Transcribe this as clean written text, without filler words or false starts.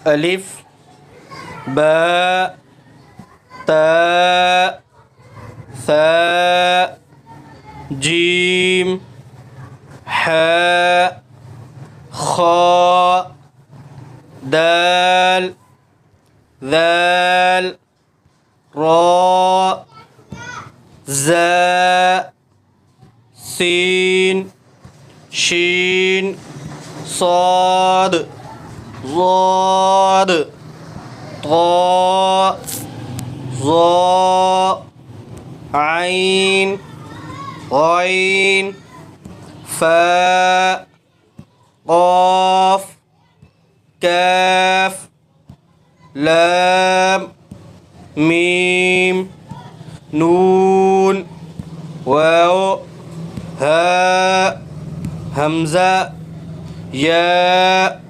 ألف باء تاء ثاء جيم حاء خاء دال ذال راء زاء سين شين صاد ضاد طاء ظاء عين غين فاء قاف كاف لام ميم نون واو هاء همزة ياء